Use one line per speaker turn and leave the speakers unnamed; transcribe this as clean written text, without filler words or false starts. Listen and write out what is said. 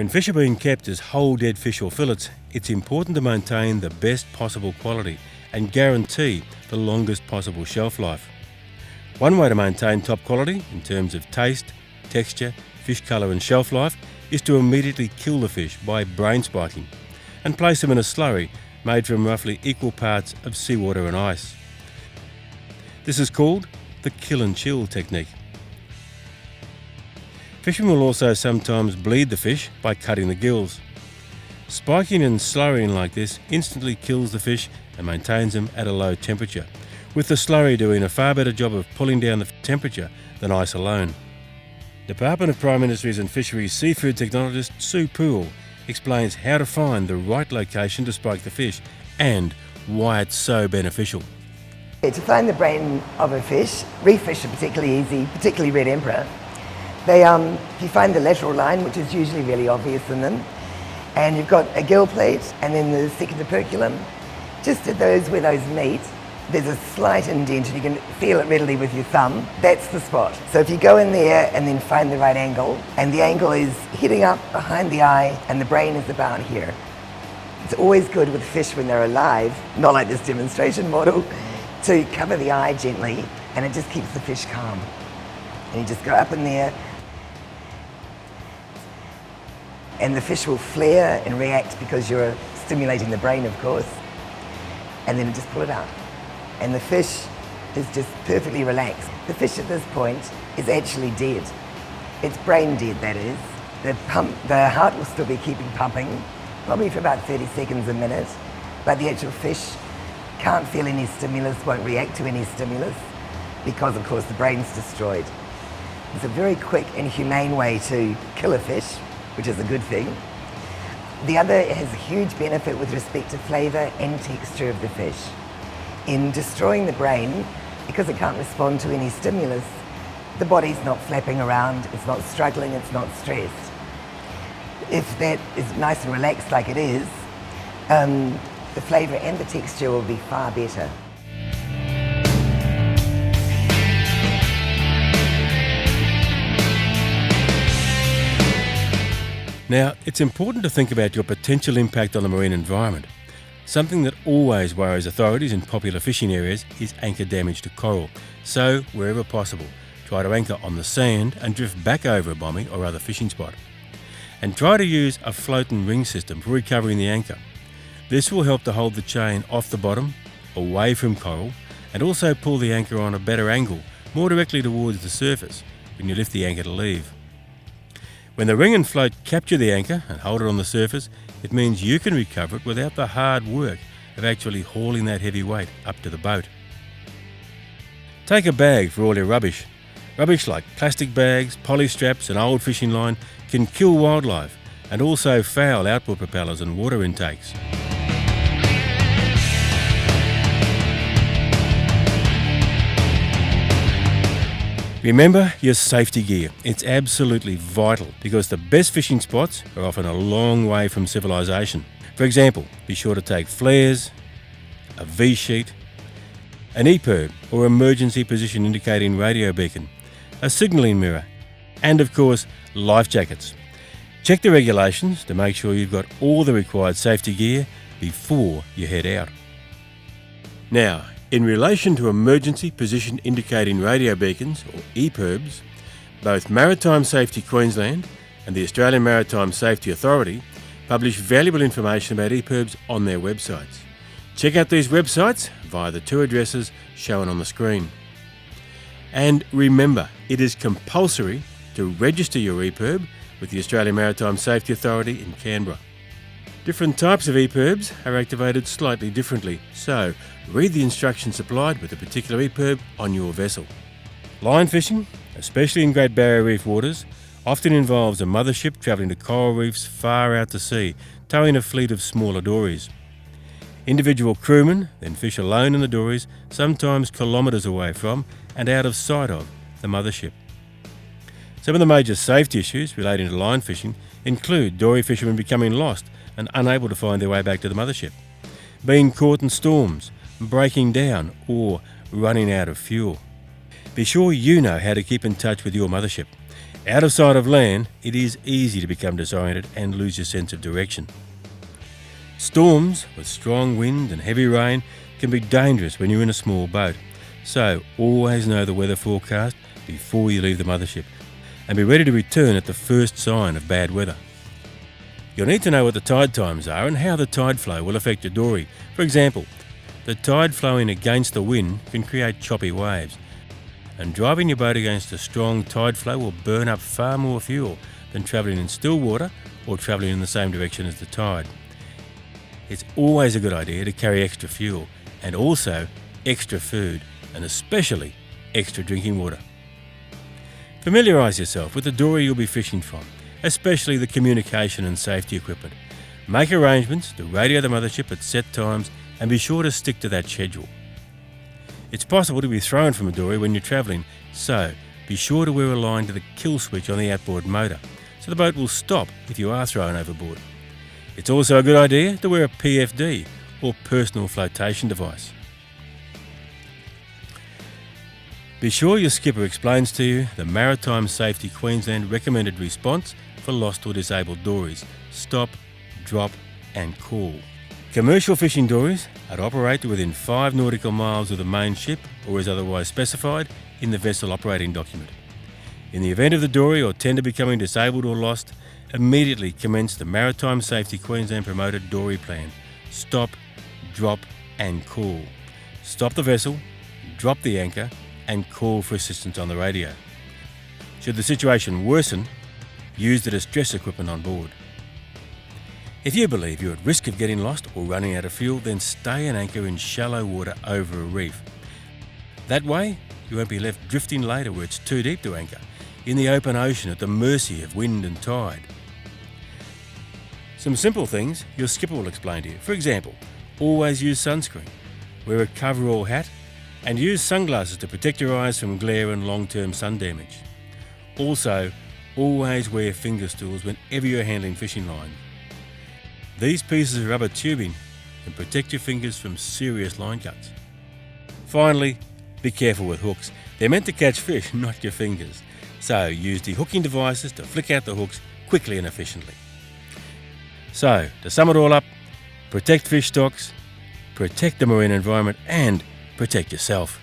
When fish are being kept as whole dead fish or fillets, it's important to maintain the best possible quality and guarantee the longest possible shelf life. One way to maintain top quality in terms of taste, texture, fish colour and shelf life is to immediately kill the fish by brain spiking and place them in a slurry made from roughly equal parts of seawater and ice. This is called the kill and chill technique. Fishermen will also sometimes bleed the fish by cutting the gills. Spiking and slurrying like this instantly kills the fish and maintains them at a low temperature, with the slurry doing a far better job of pulling down the temperature than ice alone. Department of Prime Industries and Fisheries seafood technologist Sue Poole explains how to find the right location to spike the fish and why it's so beneficial.
To find the brain of a fish, reef fish are particularly easy, particularly red emperor. If you find the lateral line, which is usually really obvious in them, and you've got a gill plate and then the second operculum, just at those where those meet, there's a slight indent and you can feel it readily with your thumb. That's the spot. So if you go in there and then find the right angle, and the angle is hitting up behind the eye and the brain is about here. It's always good with fish when they're alive, not like this demonstration model, to cover the eye gently, and it just keeps the fish calm. And you just go up in there, and the fish will flare and react because you're stimulating the brain, of course, and then just pull it out. And the fish is just perfectly relaxed. The fish at this point is actually dead. It's brain dead, that is. The heart will still be keeping pumping, probably for about 30 seconds a minute, but the actual fish can't feel any stimulus, won't react to any stimulus, because of course the brain's destroyed. It's a very quick and humane way to kill a fish, which is a good thing. The other has a huge benefit with respect to flavour and texture of the fish. In destroying the brain, because it can't respond to any stimulus, the body's not flapping around, it's not struggling, it's not stressed. If that is nice and relaxed like it is, the flavour and the texture will be far better.
Now, it's important to think about your potential impact on the marine environment. Something that always worries authorities in popular fishing areas is anchor damage to coral. So, wherever possible, try to anchor on the sand and drift back over a bombing or other fishing spot. And try to use a float and ring system for recovering the anchor. This will help to hold the chain off the bottom, away from coral, and also pull the anchor on a better angle, more directly towards the surface when you lift the anchor to leave. When the ring and float capture the anchor and hold it on the surface, it means you can recover it without the hard work of actually hauling that heavy weight up to the boat. Take a bag for all your rubbish. Rubbish like plastic bags, poly straps and old fishing line can kill wildlife and also foul outboard propellers and water intakes. Remember your safety gear. It's absolutely vital because the best fishing spots are often a long way from civilization. For example, be sure to take flares, a V-sheet, an EPIRB or emergency position indicating radio beacon, a signalling mirror, and of course, life jackets. Check the regulations to make sure you've got all the required safety gear before you head out. Now, in relation to emergency position indicating radio beacons, or EPIRBs, both Maritime Safety Queensland and the Australian Maritime Safety Authority publish valuable information about EPIRBs on their websites. Check out these websites via the two addresses shown on the screen. And remember, it is compulsory to register your EPIRB with the Australian Maritime Safety Authority in Canberra. Different types of EPIRBs are activated slightly differently, so read the instructions supplied with the particular EPIRB on your vessel. Line fishing, especially in Great Barrier Reef waters, often involves a mothership travelling to coral reefs far out to sea, towing a fleet of smaller dories. Individual crewmen then fish alone in the dories, sometimes kilometres away from and out of sight of the mothership. Some of the major safety issues relating to line fishing include dory fishermen becoming lost and unable to find their way back to the mothership, being caught in storms, breaking down or running out of fuel. Be sure you know how to keep in touch with your mothership. Out of sight of land, it is easy to become disoriented and lose your sense of direction. Storms with strong wind and heavy rain can be dangerous when you're in a small boat, so always know the weather forecast before you leave the mothership and be ready to return at the first sign of bad weather. You'll need to know what the tide times are and how the tide flow will affect your dory. For example, the tide flowing against the wind can create choppy waves, and driving your boat against a strong tide flow will burn up far more fuel than travelling in still water or travelling in the same direction as the tide. It's always a good idea to carry extra fuel and also extra food, and especially extra drinking water. Familiarise yourself with the dory you'll be fishing from, especially the communication and safety equipment. Make arrangements to radio the mothership at set times and be sure to stick to that schedule. It's possible to be thrown from a dory when you're travelling, so be sure to wear a line to the kill switch on the outboard motor, so the boat will stop if you are thrown overboard. It's also a good idea to wear a PFD, or personal flotation device. Be sure your skipper explains to you the Maritime Safety Queensland recommended response for lost or disabled dories: stop, drop and call. Commercial fishing dories are to operate within 5 nautical miles of the main ship or as otherwise specified in the vessel operating document. In the event of the dory or tender becoming disabled or lost, immediately commence the Maritime Safety Queensland promoted dory plan: stop, drop and call. Stop the vessel, drop the anchor and call for assistance on the radio. Should the situation worsen, use the distress equipment on board. If you believe you're at risk of getting lost or running out of fuel, then stay and anchor in shallow water over a reef. That way, you won't be left drifting later where it's too deep to anchor, in the open ocean at the mercy of wind and tide. Some simple things your skipper will explain to you. For example, always use sunscreen, wear a coverall hat, and use sunglasses to protect your eyes from glare and long-term sun damage. Also, always wear finger stools whenever you're handling fishing line. These pieces of rubber tubing can protect your fingers from serious line cuts. Finally, be careful with hooks. They're meant to catch fish, not your fingers. So use dehooking devices to flick out the hooks quickly and efficiently. So, to sum it all up, protect fish stocks, protect the marine environment and protect yourself.